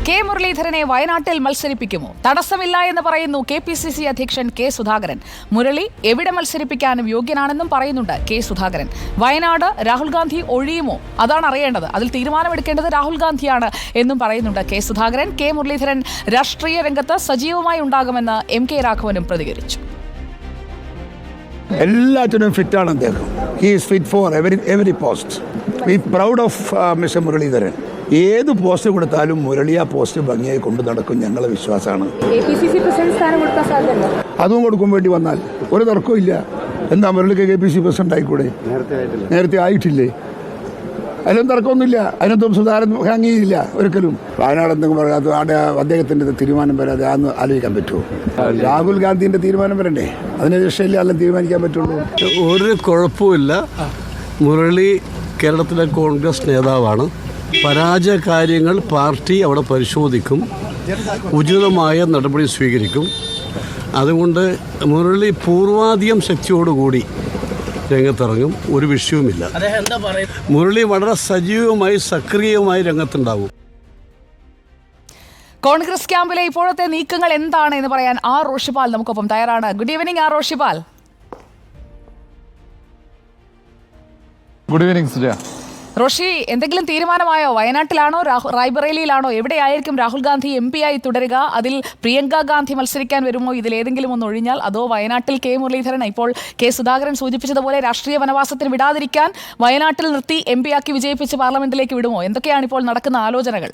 K മുരളീധരനെ വയനാട്ടിൽ മത്സരിപ്പിക്കുമോ? തടസ്സമില്ല എന്ന് പറയുന്നു KPCC അധ്യക്ഷൻ കെ സുധാകരൻ. മുരളി എവിടെ മത്സരിപ്പിക്കാനും യോഗ്യനാണെന്നും പറയുന്നുണ്ട് കെ സുധാകരൻ. വയനാട് രാഹുൽ ഗാന്ധി ഒഴിയുമോ? അതാണ് അറിയേണ്ടത്. അതിൽ തീരുമാനമെടുക്കേണ്ടത് രാഹുൽ ഗാന്ധിയാണ് എന്നും പറയുന്നുണ്ട് കെ സുധാകരൻ. കെ മുരളീധരൻ രാഷ്ട്രീയ രംഗത്ത് സജീവമായി ഉണ്ടാകുമെന്ന് MK രാഘവനും പ്രതികരിച്ചു. എല്ലാത്തിനും ഫിറ്റാണ് അദ്ദേഹം. He is fit for every post. We proud of mister Muraleedharan. ഏത് പോസ്റ്റ് കൊടുത്താലും മുരളി ആ പോസ്റ്റ് ഭംഗിയായി കൊണ്ടു നടക്കും, ഞങ്ങളെ വിശ്വാസമാണ്. അതും കൊടുക്കും വേണ്ടി വന്നാൽ ഒരു തർക്കവും ഇല്ല. എന്താ മുരളിക്ക് KPCC പ്രസിഡന്റ് ആയിക്കൂടെ? നേരത്തെ ആയിട്ടില്ലേ? അതിലൊന്നും തർക്കമൊന്നുമില്ല. അതിനൊന്നും സുധാകരൻ ഹാങ്ങിയില്ല ഒരിക്കലും. വയനാട് എന്തെങ്കിലും പറയാതെ അവിടെ അദ്ദേഹത്തിൻ്റെ തീരുമാനം വരാതെ അതൊന്ന് ആലോചിക്കാൻ പറ്റുമോ? രാഹുൽ ഗാന്ധിൻ്റെ തീരുമാനം വരണ്ടേ? അതിനെ രക്ഷയില്ല, അല്ല തീരുമാനിക്കാൻ പറ്റുള്ളൂ. ഒരു കുഴപ്പമില്ല. മുരളി കേരളത്തിലെ കോൺഗ്രസ് നേതാവാണ്. പരാജയ കാര്യങ്ങൾ പാർട്ടി അവിടെ പരിശോധിക്കും, ഉചിതമായ നടപടി സ്വീകരിക്കും. അതുകൊണ്ട് മുരളി പൂർവാധികം ശക്തിയോടുകൂടി രംഗത്തിറങ്ങും, ഒരു വിഷയവുമില്ല. മുരളി വളരെ സജീവമായി സക്രിയമായി രംഗത്തുണ്ടാവും. കോൺഗ്രസ് ക്യാമ്പിലെ ഇപ്പോഴത്തെ നീക്കങ്ങൾ എന്താണ് എന്ന് പറയാൻ ആർ റോഷിപാൽ നമുക്കൊപ്പം തയ്യാറാണ്. Good evening R Roshipal. Good evening Sujaya. Roshi, എന്തെങ്കിലും തീരുമാനമായോ? വയനാട്ടിലാണോ റായ്ബറേലിയിലാണോ? എവിടെയായിരിക്കും രാഹുൽ ഗാന്ധി MP ആയി തുടരുക? അതിൽ പ്രിയങ്ക ഗാന്ധി മത്സരിക്കാൻ വരുമോ? ഇതിലേതെങ്കിലും ഒന്ന് ഒഴിഞ്ഞാൽ? അതോ വയനാട്ടിൽ കെ മുരളീധരൻ ഇപ്പോൾ കെ സുധാകരൻ സൂചിപ്പിച്ചതുപോലെ രാഷ്ട്രീയ വനവാസത്തിന് വിടാതിരിക്കാൻ വയനാട്ടിൽ നിർത്തി MP ആക്കി വിജയിപ്പിച്ച് പാർലമെന്റിലേക്ക് വിടുമോ? എന്തൊക്കെയാണ് ഇപ്പോൾ നടക്കുന്ന ആലോചനകൾ?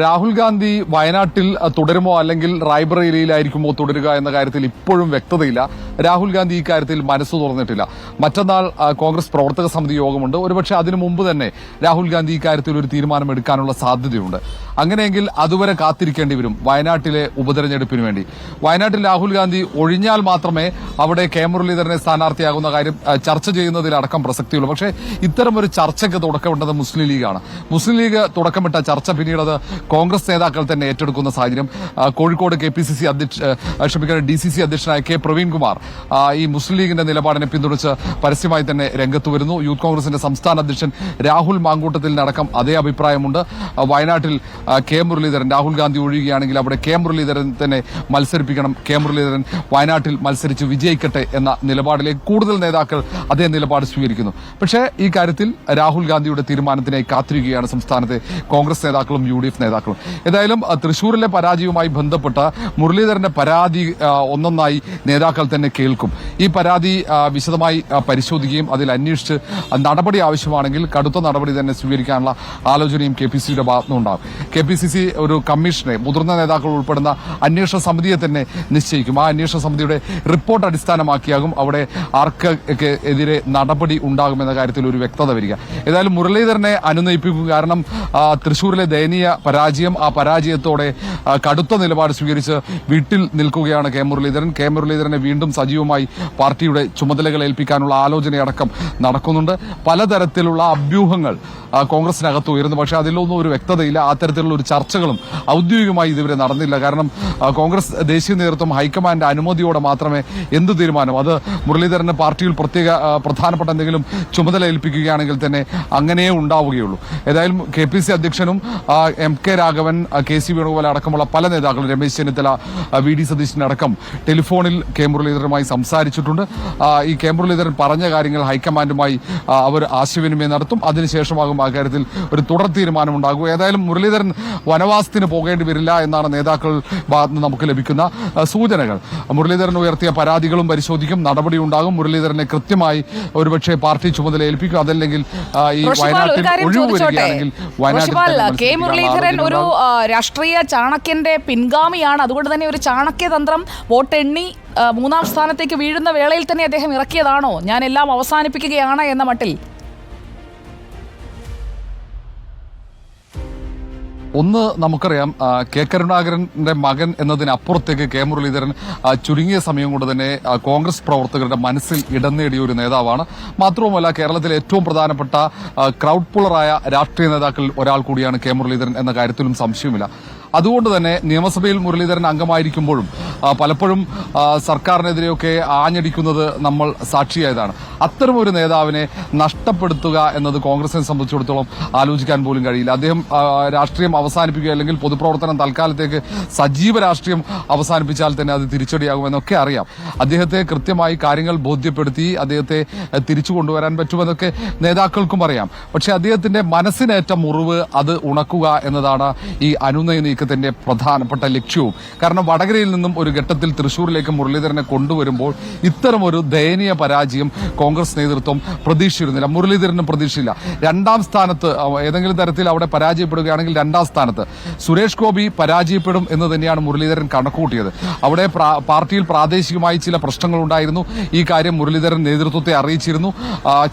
രാഹുൽ ഗാന്ധി വയനാട്ടിൽ തുടരുമോ അല്ലെങ്കിൽ റായ്ബറേലിയിലായിരിക്കുമോ തുടരുക എന്ന കാര്യത്തിൽ ഇപ്പോഴും വ്യക്തതയില്ല. രാഹുൽ ഗാന്ധി ഈ കാര്യത്തിൽ മനസ്സ് തുറന്നിട്ടില്ല. മറ്റന്നാൾ കോൺഗ്രസ് പ്രവർത്തക സമിതി യോഗമുണ്ട്. ഒരുപക്ഷെ അതിനു മുമ്പ് തന്നെ രാഹുൽ ഗാന്ധി ഈ കാര്യത്തിൽ ഒരു തീരുമാനമെടുക്കാനുള്ള സാധ്യതയുണ്ട്. അങ്ങനെയെങ്കിൽ അതുവരെ കാത്തിരിക്കേണ്ടി വരും വയനാട്ടിലെ ഉപതെരഞ്ഞെടുപ്പിന് വേണ്ടി. വയനാട്ടിൽ രാഹുൽ ഗാന്ധി ഒഴിഞ്ഞാൽ മാത്രമേ അവിടെ കെ മുരളീധരനെ സ്ഥാനാർത്ഥിയാകുന്ന കാര്യം ചർച്ച ചെയ്യുന്നതിലടക്കം പ്രസക്തിയുള്ളൂ. പക്ഷേ ഇത്തരമൊരു ചർച്ചയ്ക്ക് തുടക്കമിട്ടത് മുസ്ലിം ലീഗാണ്. മുസ്ലിം ലീഗ് തുടക്കമിട്ട ചർച്ച പിന്നീട് അത് കോൺഗ്രസ് നേതാക്കൾ തന്നെ ഏറ്റെടുക്കുന്ന സാഹചര്യം. കോഴിക്കോട് DCC അധ്യക്ഷനായ കെ പ്രവീൺകുമാർ ഈ മുസ്ലിം ലീഗിന്റെ നിലപാടിനെ പിന്തുണച്ച് പരസ്യമായി തന്നെ രംഗത്ത് വരുന്നു. യൂത്ത് കോൺഗ്രസിന്റെ സംസ്ഥാന അധ്യക്ഷൻ രാഹുൽ മാങ്കൂട്ടത്തിലിനടക്കം അതേ അഭിപ്രായമുണ്ട്. വയനാട്ടിൽ കെ മുരളീധരൻ, രാഹുൽ ഗാന്ധി ഒഴിയുകയാണെങ്കിൽ അവിടെ കെ മുരളീധരൻ തന്നെ മത്സരിപ്പിക്കണം, കെ മുരളീധരൻ വയനാട്ടിൽ മത്സരിച്ച് വിജയിക്കട്ടെ എന്ന നിലപാടിലേക്ക് കൂടുതൽ നേതാക്കൾ അതേ നിലപാട് സ്വീകരിക്കുന്നു. പക്ഷേ ഈ കാര്യത്തിൽ രാഹുൽ ഗാന്ധിയുടെ തീരുമാനത്തിനായി കാത്തിരിക്കുകയാണ് സംസ്ഥാനത്തെ കോൺഗ്രസ് നേതാക്കളും UDF നേതാക്കളും. ഏതായാലും തൃശൂരിലെ പരാജയവുമായി ബന്ധപ്പെട്ട മുരളീധരന്റെ പരാതി ഒന്നൊന്നായി നേതാക്കൾ തന്നെ കേൾക്കും. ഈ പരാതി വിശദമായി പരിശോധിക്കുകയും അതിൽ അന്വേഷിച്ച് നടപടി ആവശ്യമാണെങ്കിൽ കടുത്ത നടപടി തന്നെ സ്വീകരിക്കാനുള്ള ആലോചനയും KPCCയുടെ ഭാഗത്തുനിന്നുണ്ടാകും. KPCC ഒരു കമ്മീഷനെ, മുതിർന്ന നേതാക്കൾ ഉൾപ്പെടുന്ന അന്വേഷണ സമിതിയെ തന്നെ നിശ്ചയിക്കും. ആ അന്വേഷണ സമിതിയുടെ റിപ്പോർട്ട് അടിസ്ഥാനമാക്കിയാകും അവിടെ ആർക്ക് എതിരെ നടപടി ഉണ്ടാകുമെന്ന കാര്യത്തിൽ ഒരു വ്യക്തത വരിക. ഏതായാലും മുരളീധരനെ അനുനയിപ്പിക്കും. കാരണം തൃശൂരിലെ ദയനീയ പരാജയം, ആ പരാജയത്തോടെ കടുത്ത നിലപാട് സ്വീകരിച്ച് വീട്ടിൽ നിൽക്കുകയാണ് കെ മുരളീധരൻ. കെ മുരളീധരനെ വീണ്ടും സജീവമായി പാർട്ടിയുടെ ചുമതലകൾ ഏൽപ്പിക്കാനുള്ള ആലോചനയടക്കം നടക്കുന്നുണ്ട്. പലതരത്തിലുള്ള അഭ്യൂഹങ്ങൾ കോൺഗ്രസിനകത്ത് ഉയരുന്നു. പക്ഷേ അതിലൊന്നും ഒരു വ്യക്തതയില്ല. അത്തരത്തിലുള്ള ഒരു ചർച്ചകളും ഔദ്യോഗികമായി ഇതുവരെ നടന്നില്ല. കാരണം കോൺഗ്രസ് ദേശീയ നേതൃത്വം ഹൈക്കമാൻഡ് അനുമതിയോടെ മാത്രമേ എന്ത് തീരുമാനം, അത് മുരളീധരന് പാർട്ടിയിൽ പ്രധാനപ്പെട്ട എന്തെങ്കിലും ചുമതല ഏൽപ്പിക്കുകയാണെങ്കിൽ തന്നെ അങ്ങനെയേ ഉണ്ടാവുകയുള്ളൂ. ഏതായാലും KPCC അധ്യക്ഷനും MK രാഘവൻ, KC വേണുഗോപാൽ അടക്കമുള്ള പല നേതാക്കളും, രമേശ് ചെന്നിത്തല, VD സതീശനടക്കം ടെലിഫോണിൽ കെ മുരളീധരനുമായി സംസാരിച്ചിട്ടുണ്ട്. ഈ കെ മുരളീധരൻ പറഞ്ഞ കാര്യങ്ങൾ ഹൈക്കമാൻഡുമായി അവർ ആശയവിനിമയം നടത്തും. അതിനുശേഷമാകും ആ കാര്യത്തിൽ ഒരു തുടർ തീരുമാനമുണ്ടാകും. ഏതായാലും മുരളീധരൻ വനവാസത്തിന് പോകേണ്ടി വരില്ല എന്നാണ് നേതാക്കൾ ഭാഗത്ത് നമുക്ക് ലഭിക്കുന്ന സൂചനകൾ. മുരളീധരൻ ഉയർത്തിയ പരാതികളും പരിശോധിക്കും, നടപടി ഉണ്ടാകും. മുരളീധരനെ കൃത്യമായി ഒരുപക്ഷെ പാർട്ടി ചുമതല ഏൽപ്പിക്കും. അതല്ലെങ്കിൽ ഈ വയനാട്ടിൽ ഒഴിവ് വരികയാണെങ്കിൽ കെ മുരളീധരൻ ഒരു രാഷ്ട്രീയ ചാണക്യന്റെ പിൻഗാമിയാണ്. അതുകൊണ്ട് തന്നെ ഒരു ചാണക്യതന്ത്രം വോട്ടെണ്ണി 3ാം സ്ഥാനത്തേക്ക് വീഴുന്ന വേളയിൽ തന്നെ അദ്ദേഹം ഇറക്കിയതാണോ? ഞാൻ എല്ലാം അവസാനിപ്പിക്കുകയാണ് എന്ന മട്ടിൽ. ഒന്ന് നമുക്കറിയാം, കെ കരുണാകരന്റെ മകൻ എന്നതിനപ്പുറത്തേക്ക് കെ മുരളീധരൻ ചുരുങ്ങിയ സമയം കൊണ്ട് തന്നെ കോൺഗ്രസ് പ്രവർത്തകരുടെ മനസ്സിൽ ഇടം നേടിയ ഒരു നേതാവാണ്. മാത്രവുമല്ല കേരളത്തിലെ ഏറ്റവും പ്രധാനപ്പെട്ട ക്രൗഡ് പുള്ളറായ രാഷ്ട്രീയ നേതാക്കളിൽ ഒരാൾ കൂടിയാണ് കെ മുരളീധരൻ എന്ന കാര്യത്തിലും സംശയമില്ല. അതുകൊണ്ട് തന്നെ നിയമസഭയിൽ മുരളീധരൻ അംഗമായിരിക്കുമ്പോഴും പലപ്പോഴും സർക്കാരിനെതിരെയൊക്കെ ആഞ്ഞടിക്കുന്നത് നമ്മൾ സാക്ഷിയായതാണ്. അത്തരമൊരു നേതാവിനെ നഷ്ടപ്പെടുത്തുക എന്നത് കോൺഗ്രസിനെ സംബന്ധിച്ചിടത്തോളം ആലോചിക്കാൻ പോലും കഴിയില്ല. അദ്ദേഹം രാഷ്ട്രീയം അവസാനിപ്പിക്കുക അല്ലെങ്കിൽ പൊതുപ്രവർത്തനം തൽക്കാലത്തേക്ക് സജീവ രാഷ്ട്രീയം അവസാനിപ്പിച്ചാൽ തന്നെ അത് തിരിച്ചടിയാകുമെന്നൊക്കെ അറിയാം. അദ്ദേഹത്തെ കൃത്യമായി കാര്യങ്ങൾ ബോധ്യപ്പെടുത്തി അദ്ദേഹത്തെ തിരിച്ചു കൊണ്ടുവരാൻ പറ്റുമെന്നൊക്കെ നേതാക്കൾക്കും അറിയാം. പക്ഷെ അദ്ദേഹത്തിന്റെ മനസ്സിനേറ്റ മുറിവ് അത് ഉണക്കുക എന്നതാണ് ഈ അനുനയ നീക്കത്തിന്റെ പ്രധാനപ്പെട്ട ലക്ഷ്യവും. കാരണം വടകരയിൽ നിന്നും ഒരു ഘട്ടത്തിൽ തൃശൂരിലേക്ക് മുരളീധരനെ കൊണ്ടുവരുമ്പോൾ ഇത്തരമൊരു ദയനീയ പരാജയം കോൺഗ്രസ് നേതൃത്വം പ്രതീക്ഷിച്ചിരുന്നില്ല. മുരളീധരനും പ്രതീക്ഷയില്ല. രണ്ടാം സ്ഥാനത്ത് ഏതെങ്കിലും തരത്തിൽ അവിടെ പരാജയപ്പെടുകയാണെങ്കിൽ രണ്ടാം സ്ഥാനത്ത് സുരേഷ് ഗോപി പരാജയപ്പെടും എന്ന് തന്നെയാണ് മുരളീധരൻ കണക്കുകൂട്ടിയത്. അവിടെ പാർട്ടിയിൽ പ്രാദേശികമായി ചില പ്രശ്നങ്ങളുണ്ടായിരുന്നു. ഈ കാര്യം മുരളീധരൻ നേതൃത്വത്തെ അറിയിച്ചിരുന്നു.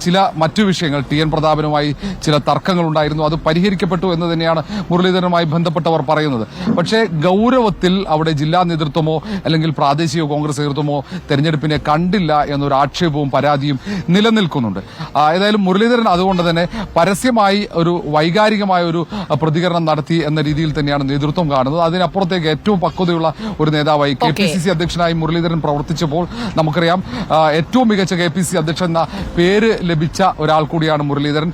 ചില മറ്റു വിഷയങ്ങൾ ടി.എൻ. പ്രതാപനുമായി ചില തർക്കങ്ങളുണ്ടായിരുന്നു. അത് പരിഹരിക്കപ്പെട്ടു എന്ന് തന്നെയാണ് മുരളീധരനുമായി ബന്ധപ്പെട്ടവർ പറയുന്നത്. പക്ഷേ ഗൌരവത്തിൽ അവിടെ ജില്ലാ നേതൃത്വമോ അല്ലെങ്കിൽ പ്രാദേശിക കോൺഗ്രസ് നേതൃത്വമോ തെരഞ്ഞെടുപ്പിനെ കണ്ടില്ല എന്നൊരു ആക്ഷേപവും പരാതിയും നിലനിൽക്കുന്നുണ്ട്. ഏതായാലും മുരളീധരൻ അതുകൊണ്ട് തന്നെ പരസ്യമായി ഒരു വൈകാരികമായ ഒരു പ്രതികരണം നടത്തി എന്ന രീതിയിൽ തന്നെയാണ് നേതൃത്വം കാണുന്നത്. അതിനപ്പുറത്തേക്ക് ഏറ്റവും പക്വതയുള്ള ഒരു നേതാവായി KPCC അധ്യക്ഷനായി മുരളീധരൻ പ്രവർത്തിച്ചപ്പോൾ നമുക്കറിയാം ഏറ്റവും മികച്ച KPCC അധ്യക്ഷൻ എന്ന പേര് ലഭിച്ച ഒരാൾ കൂടിയാണ് മുരളീധരൻ.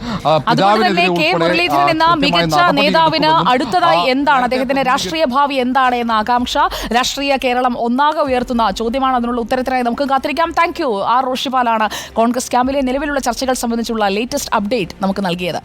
മുരളീധരൻ എന്ന മികച്ച നേതാവിന് അടുത്തതായി എന്താണ് അദ്ദേഹത്തിന്റെ രാഷ്ട്രീയ ഭാവി എന്താണ് എന്ന ആകാംക്ഷ രാഷ്ട്രീയ കേരളം ഒന്നാകെ ഉയർത്തുന്ന ചോദ്യമാണ്. അതിനുള്ള ഉത്തരത്തിനായി നമുക്ക് കാത്തിരിക്കാം. Thank you. ആർ റോഷിപാലാണ് കോൺഗ്രസ് ക്യാമ്പിലെ നിലവിലുള്ള ചർച്ചകൾ സംബന്ധിച്ചുള്ള ലേറ്റസ്റ്റ് അപ്ഡേറ്റ് നമുക്ക് നൽകിയത്.